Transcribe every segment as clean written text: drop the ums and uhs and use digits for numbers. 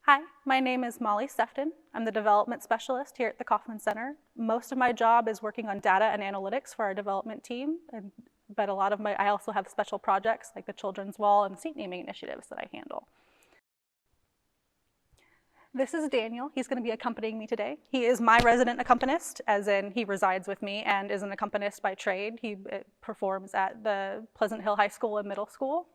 Hi, my name is Molly Sefton. I'm the development specialist here at the Kauffman Center. Most of my job is working on data and analytics for our development team, but I also have special projects like the Children's Wall and seat naming initiatives that I handle. This is Daniel. He's going to be accompanying me today. He is my resident accompanist, as in he resides with me and is an accompanist by trade. He performs at the Pleasant Hill High School and Middle School.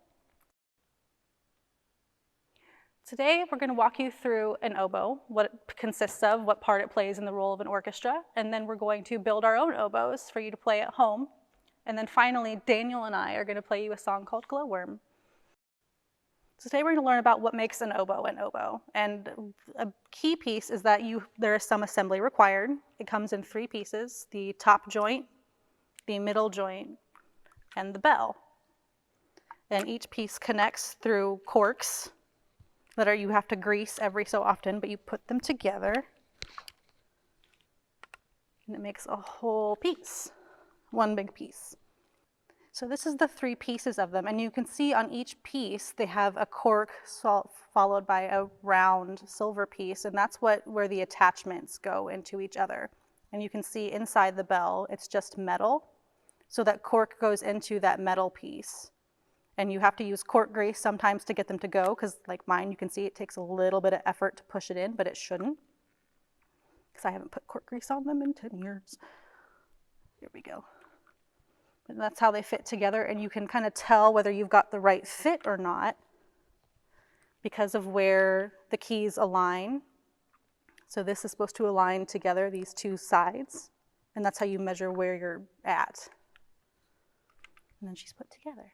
Today, we're going to walk you through an oboe, what it consists of, what part it plays in the role of an orchestra, and then we're going to build our own oboes for you to play at home. And then finally, Daniel and I are going to play you a song called Glowworm. So today we're going to learn about what makes an oboe an oboe. And a key piece is that there is some assembly required. It comes in 3 pieces: the top joint, the middle joint, and the bell. And each piece connects through corks that you have to grease every so often, but you put them together and it makes a whole piece, one big piece. So this is the 3 pieces of them, and you can see on each piece they have a cork followed by a round silver piece, and that's where the attachments go into each other. And you can see inside the bell it's just metal, so that cork goes into that metal piece. And you have to use cork grease sometimes to get them to go, because like mine, you can see it takes a little bit of effort to push it in, but it shouldn't, because I haven't put cork grease on them in 10 years. Here we go. And that's how they fit together, and you can kind of tell whether you've got the right fit or not because of where the keys align. So this is supposed to align together, these 2 sides, and that's how you measure where you're at. And then she's put together.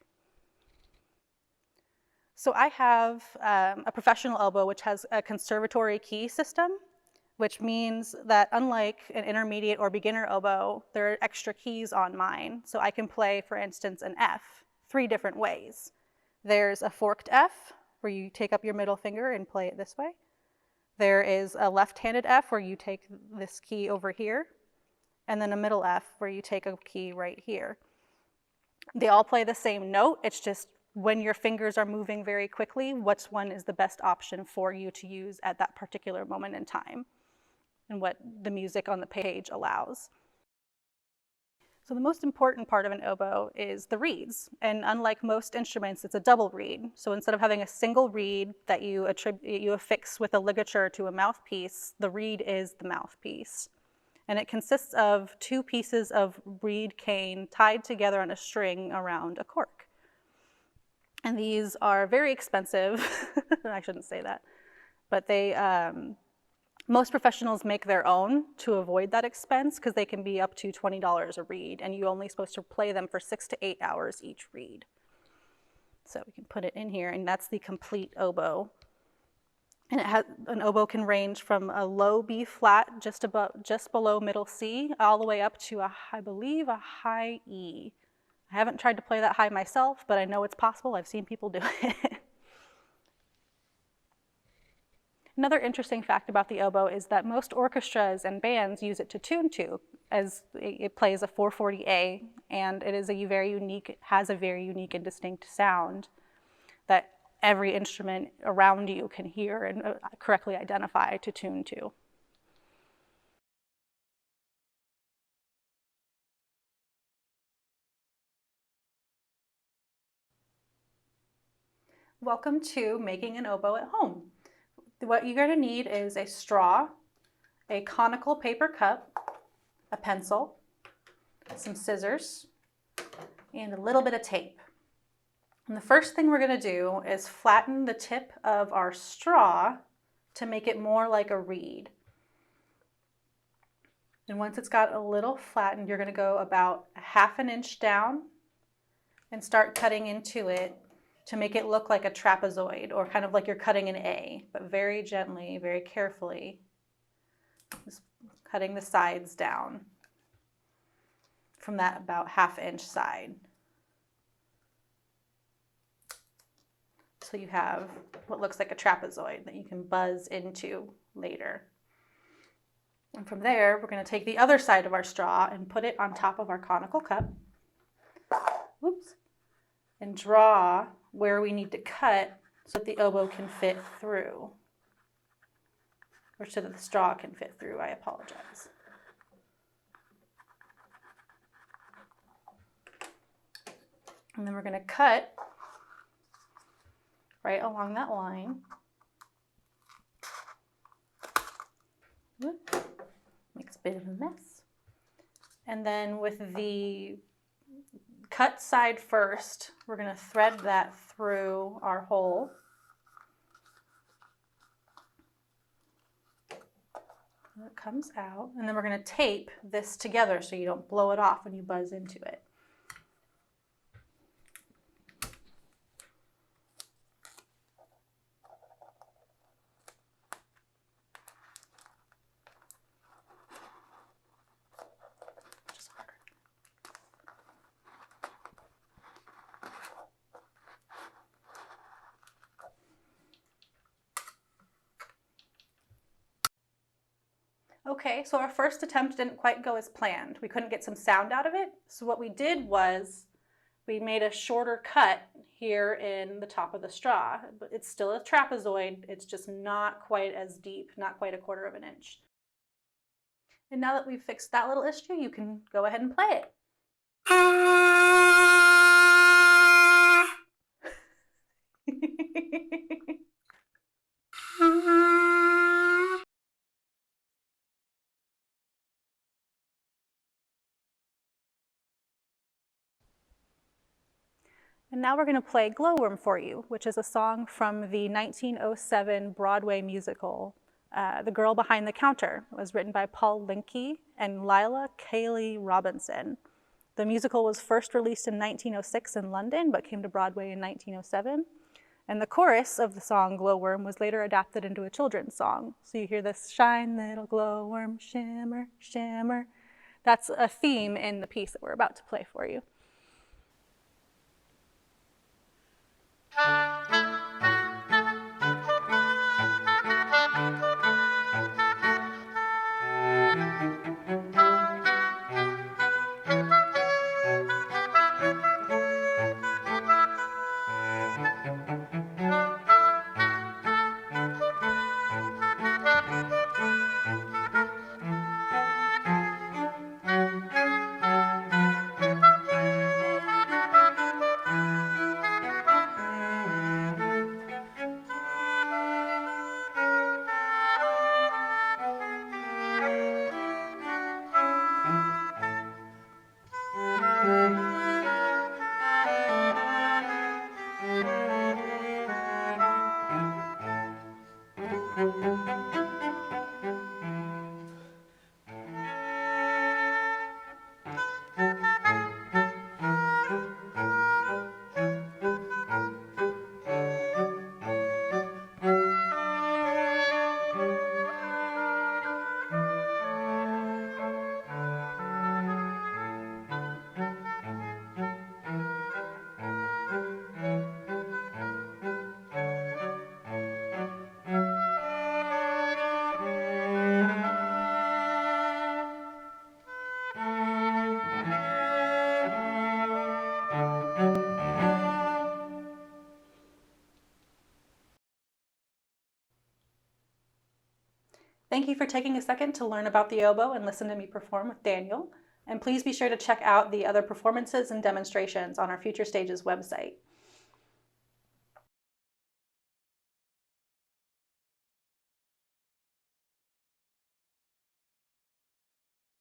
So I have a professional oboe which has a conservatory key system, which means that unlike an intermediate or beginner oboe, there are extra keys on mine. So I can play, for instance, an F 3 different ways. There's a forked F, where you take up your middle finger and play it this way. There is a left-handed F, where you take this key over here, and then a middle F, where you take a key right here. They all play the same note. It's just when your fingers are moving very quickly, which one is the best option for you to use at that particular moment in time, and what the music on the page allows. So the most important part of an oboe is the reeds, and unlike most instruments, it's a double reed. So instead of having a single reed that you affix with a ligature to a mouthpiece, the reed is the mouthpiece. And it consists of 2 pieces of reed cane tied together on a string around a cork. And these are very expensive. I shouldn't say that, but most professionals make their own to avoid that expense, because they can be up to $20 a reed, and you're only supposed to play them for 6 to 8 hours each reed. So we can put it in here, and that's the complete oboe. And an oboe can range from a low B flat, just below middle C, all the way up to I believe a high E. I haven't tried to play that high myself, but I know it's possible. I've seen people do it. Another interesting fact about the oboe is that most orchestras and bands use it to tune to, as it plays a 440A, and it is has a very unique and distinct sound that every instrument around you can hear and correctly identify to tune to. Welcome to making an oboe at home. What you're going to need is a straw, a conical paper cup, a pencil, some scissors, and a little bit of tape. And the first thing we're going to do is flatten the tip of our straw to make it more like a reed. And once it's got a little flattened, you're going to go about a ½ inch down and start cutting into it to make it look like a trapezoid, or kind of like you're cutting an A, but very gently, very carefully, just cutting the sides down from that about ½ inch side. So you have what looks like a trapezoid that you can buzz into later. And from there, we're going to take the other side of our straw and put it on top of our conical cup. Whoops. And draw where we need to cut so that the oboe can fit through. or so that the straw can fit through. I apologize. And then we're going to cut right along that line. Makes a bit of a mess. And then with the cut side first, we're going to thread that through our hole. It comes out, and then we're going to tape this together so you don't blow it off when you buzz into it. Okay, so our first attempt didn't quite go as planned. We couldn't get some sound out of it. So what we did was we made a shorter cut here in the top of the straw. But it's still a trapezoid. It's just not quite as deep, not quite a 1/4 of an inch. And now that we've fixed that little issue, you can go ahead and play it. And now we're going to play Glowworm for you, which is a song from the 1907 Broadway musical, The Girl Behind the Counter. It was written by Paul Linke and Lila Cayley Robinson. The musical was first released in 1906 in London, but came to Broadway in 1907. And the chorus of the song Glowworm was later adapted into a children's song. So you hear this, shine little glowworm, shimmer, shimmer. That's a theme in the piece that we're about to play for you. Thank you for taking a second to learn about the oboe and listen to me perform with Daniel. And please be sure to check out the other performances and demonstrations on our Future Stages website.